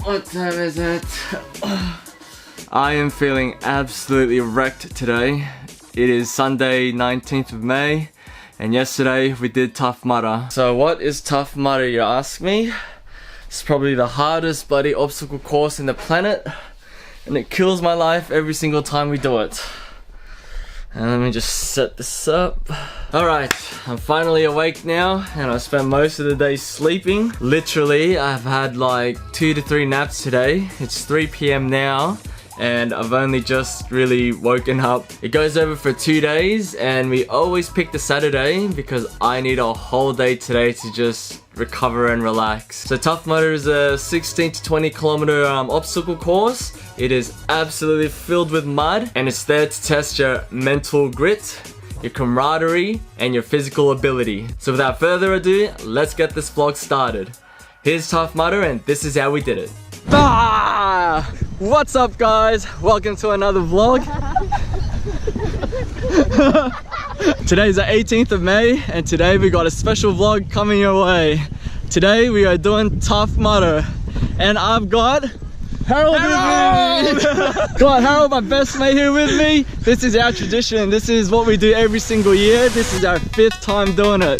What time is it? I am feeling absolutely wrecked today. It is Sunday 19th of May and yesterday we did Tough Mudder. So what is Tough Mudder, you ask me? It's probably the hardest bloody obstacle course in the planet and it kills my life every single time we do it. And let me just set this up. Alright, I'm finally awake now and I spent most of the day sleeping. Literally, I've had like 2 to 3 naps today. It's 3 p.m. now and I've only just really woken up. It goes over for 2 days and we always pick the Saturday because I need a whole day today to just recover and relax. So Tough Mudder is a 16 to 20 kilometer obstacle course. It is absolutely filled with mud and it's there to test your mental grit, your camaraderie, and your physical ability. So without further ado, let's get this vlog started. Here's Tough Mudder and this is how we did it. What's up guys? Welcome to another vlog. Today's the 18th of May and today we got a special vlog coming your way. Today we are doing Tough Mudder and I've got Harold with me! Got Harold, my best mate, here with me. This is our tradition. This is what we do every single year. This is our 5th time doing it.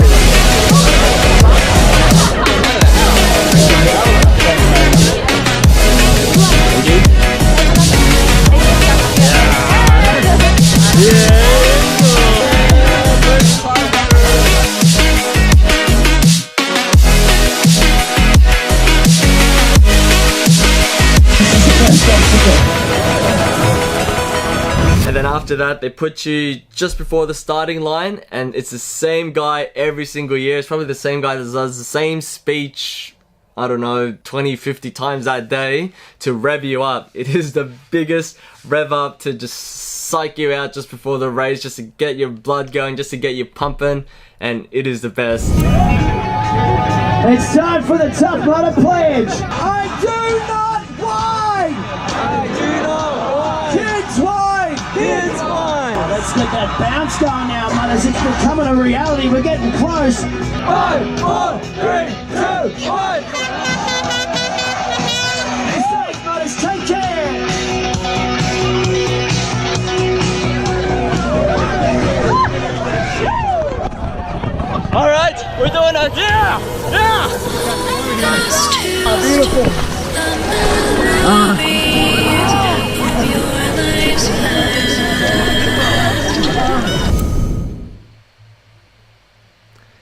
And then after that, they put you just before the starting line and it's the same guy every single year. It's probably the same guy that does the same speech, I don't know, 20, 50 times that day to rev you up. It is the biggest rev up to just psych you out just before the race, just to get your blood going, just to get you pumping, and it is the best. It's time for the Tough Mudder pledge. I do not whine! I do not whine! Kids whine! Kids whine! Let's get that bounce going now, Mudders. It's becoming a reality. We're getting close. 5, 4, 3, 2, 1. Be safe, Mudders. Take care. All right, we're doing it. Yeah! Yeah! Oh, beautiful.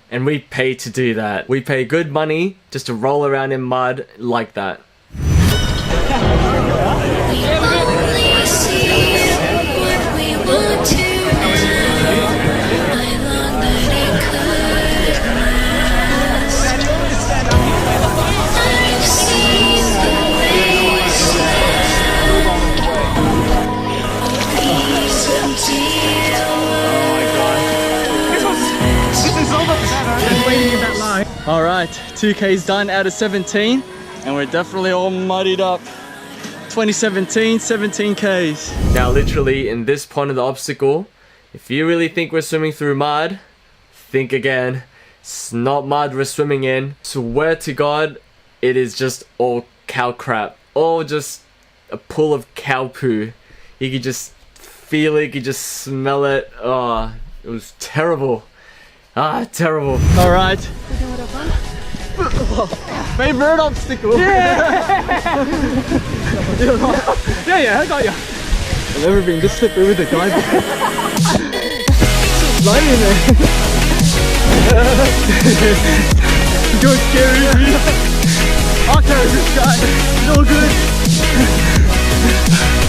And we pay to do that. We pay good money just to roll around in mud like that. Alright, 2K's done out of 17 and we're definitely all muddied up. 2017, 17Ks. Now literally in this point of the obstacle, if you really think we're swimming through mud, think again. It's not mud we're swimming in. Swear to God, it is just all cow crap. All just a pool of cow poo. You could just feel it, you could just smell it. Oh, it was terrible. Ah, terrible. Alright. Favorite obstacle. Yeah! yeah, I got you. I've never been this slippery with a guy before. Slimy in there. Don't carry me. I'll carry this guy. No good.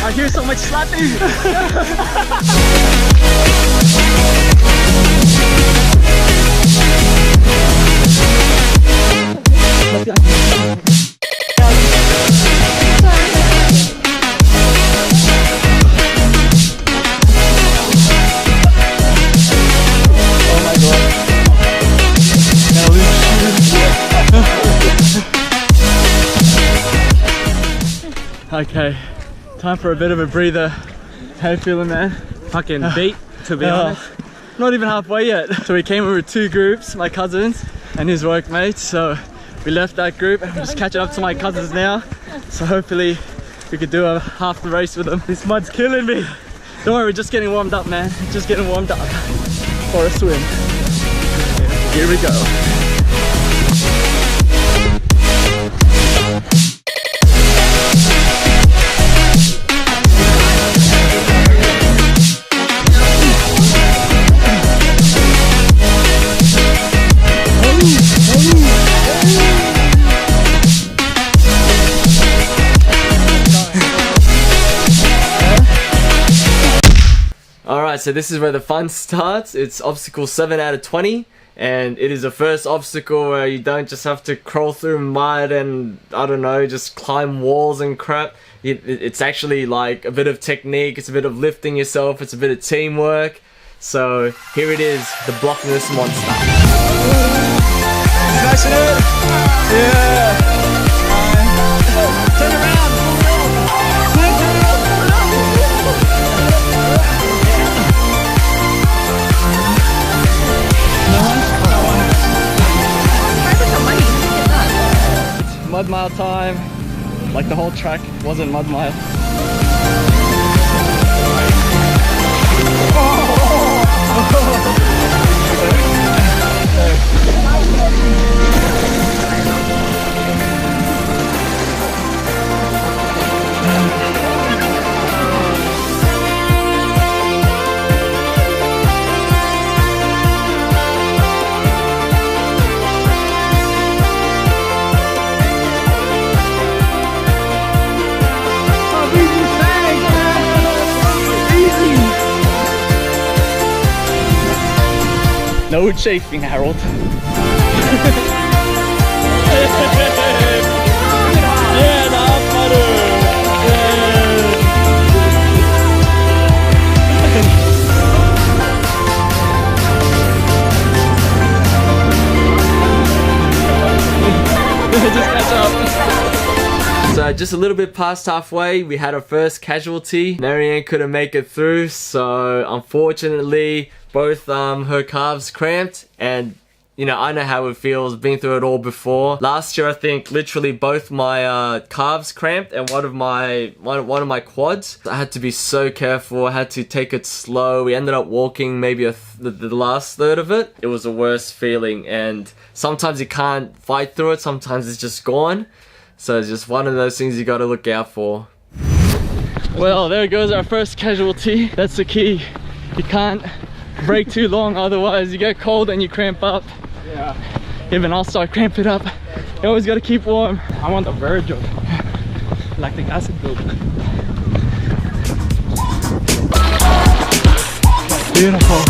I hear so much slapping. Okay, time for a bit of a breather. How you feeling, man? Fucking beat, to be honest. Not even halfway yet. So we came in with two groups, my cousins and his workmates. So we left that group and we're just catching up to my cousins now. So hopefully we could do a half the race with them. This mud's killing me. Don't worry, we're just getting warmed up, man. Just getting warmed up for a swim. Here we go. Alright, so this is where the fun starts. It's obstacle 7 out of 20, and it is the first obstacle where you don't just have to crawl through mud and, I don't know, just climb walls and crap. It's actually like a bit of technique, it's a bit of lifting yourself, it's a bit of teamwork. So here it is, the blockless monster. Smashing it! Yeah! Turn around! Mud mile time, like the whole track wasn't mud mile. No chafing, Harold. Yeah, the MUDDER. Just catch up. So just a little bit past halfway, we had our first casualty. Marianne couldn't make it through, so unfortunately both her calves cramped, and you know, I know how it feels, been through it all before. Last year I think literally both my calves cramped and one of my quads. I had to be so careful, I had to take it slow. We ended up walking maybe the last third of it. It was the worst feeling, and sometimes you can't fight through it, sometimes it's just gone. So it's just one of those things you gotta look out for. Well, there goes our first casualty. That's the key. You can't break too long, otherwise you get cold and you cramp up. Yeah. Even I'll start cramping up. You always gotta keep warm. I'm on the verge of lactic acid build. Beautiful.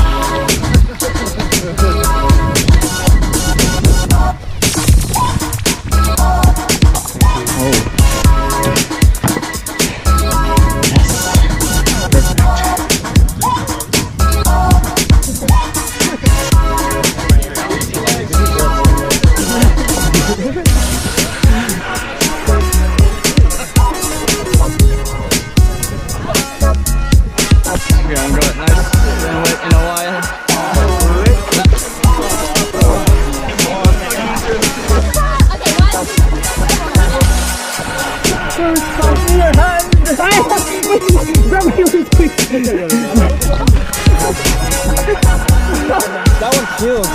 That one killed.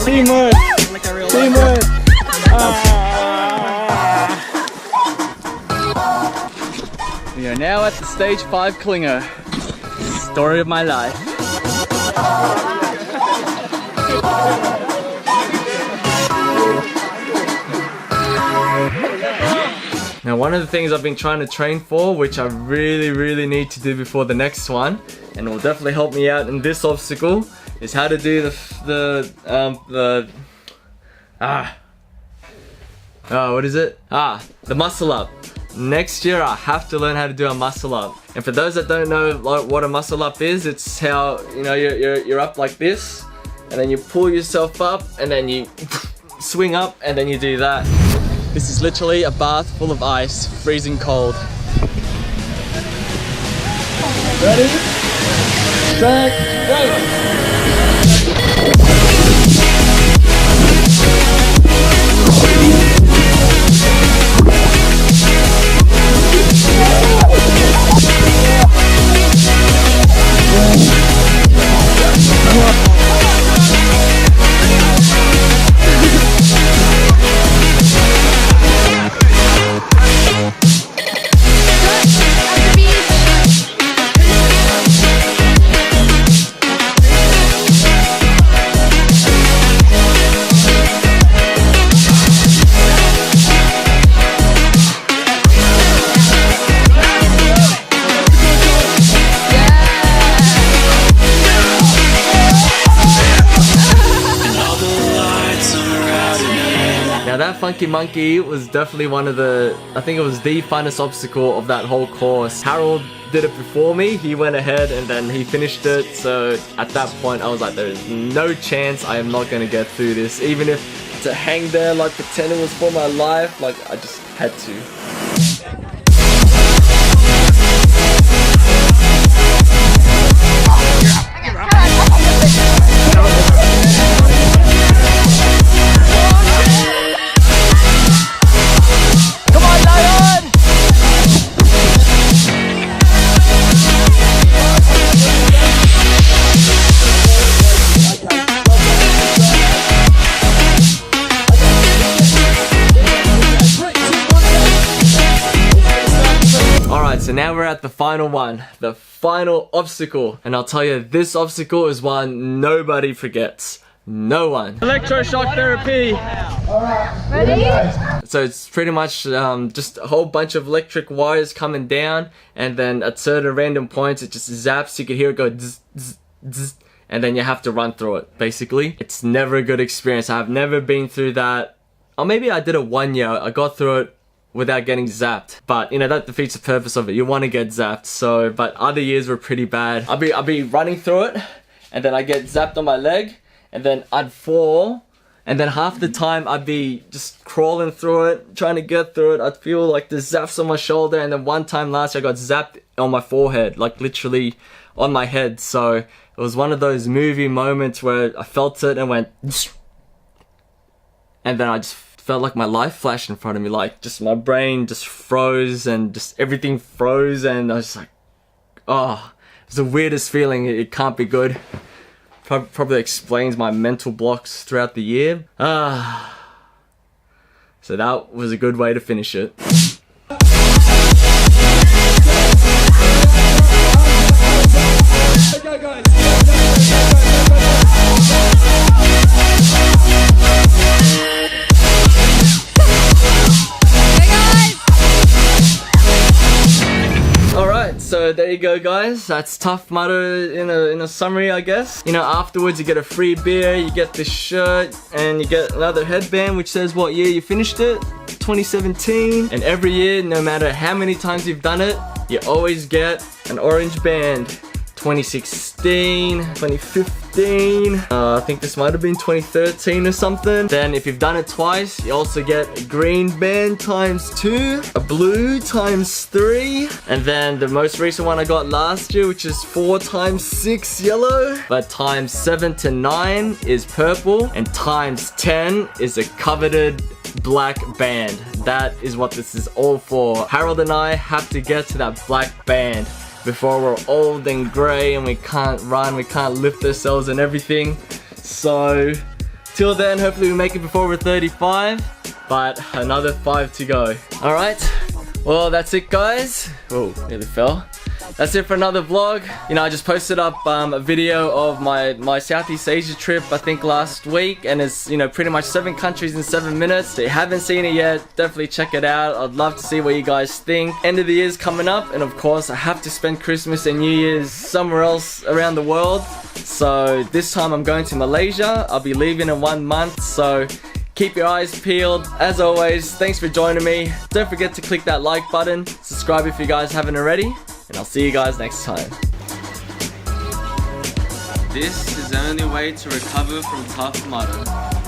Teamwork! Teamwork! We are now at the stage 5 clinger. Story of my life. Now one of the things I've been trying to train for, which I really need to do before the next one, and it will definitely help me out in this obstacle, is how to do the muscle up. Next year I have to learn how to do a muscle up. And for those that don't know what a muscle up is, it's how, you know, you're up like this, and then you pull yourself up, and then you swing up, and then you do that. This is literally a bath full of ice, freezing cold. Ready? Set, go! Now that Funky Monkey was definitely one of the, I think it was the funnest obstacle of that whole course. Harold did it before me, he went ahead and then he finished it, so at that point I was like, there is no chance I am not going to get through this. Even if to hang there like pretend it was for my life, like I just had to. So now we're at the final one, the final obstacle, and I'll tell you, this obstacle is one nobody forgets. No one. Electroshock therapy. Alright, ready? So it's pretty much just a whole bunch of electric wires coming down, and then at certain random points it just zaps. You can hear it go zzz, zzz, zzz, and then you have to run through it, basically. It's never a good experience. I've never been through that. Or maybe I did it one year. I got through it without getting zapped, but you know that defeats the purpose of it. You want to get zapped. So but other years were pretty bad. I'll be running through it and then I get zapped on my leg and then I'd fall, and then half the time I'd be just crawling through it, trying to get through it. I'd feel like the zaps on my shoulder, and then one time last year I got zapped on my forehead, like literally on my head. So it was one of those movie moments where I felt it and went and then I just felt like my life flashed in front of me, like just my brain just froze and just everything froze, and I was like, oh, it's the weirdest feeling. It can't be good. Probably explains my mental blocks throughout the year. So that was a good way to finish it. So there you go, guys. That's Tough Mudder in a summary, I guess. You know, afterwards you get a free beer, you get this shirt, and you get another headband which says what year you finished it, 2017. And every year, no matter how many times you've done it, you always get an orange band. 2016, 2015, I think this might have been 2013 or something. Then if you've done it twice, you also get a green band ×2, a blue ×3, and then the most recent one I got last year, which is 4 × 6 yellow, but ×7 to 9 is purple, and ×10 is a coveted black band. That is what this is all for. Harold and I have to get to that black band before we're old and grey and we can't run, we can't lift ourselves and everything. So till then, hopefully we make it before we're 35, but another 5 to go. Alright, well that's it, guys. Oh, nearly fell. That's it for another vlog. You know, I just posted up a video of my Southeast Asia trip, I think last week, and it's, you know, pretty much 7 countries in 7 minutes. If you haven't seen it yet, definitely check it out. I'd love to see what you guys think. End of the year's coming up, and of course I have to spend Christmas and New Year's somewhere else around the world. So this time I'm going to Malaysia. I'll be leaving in 1 month, so keep your eyes peeled. As always, thanks for joining me. Don't forget to click that like button, subscribe if you guys haven't already, and I'll see you guys next time. This is the only way to recover from Tough Mudder.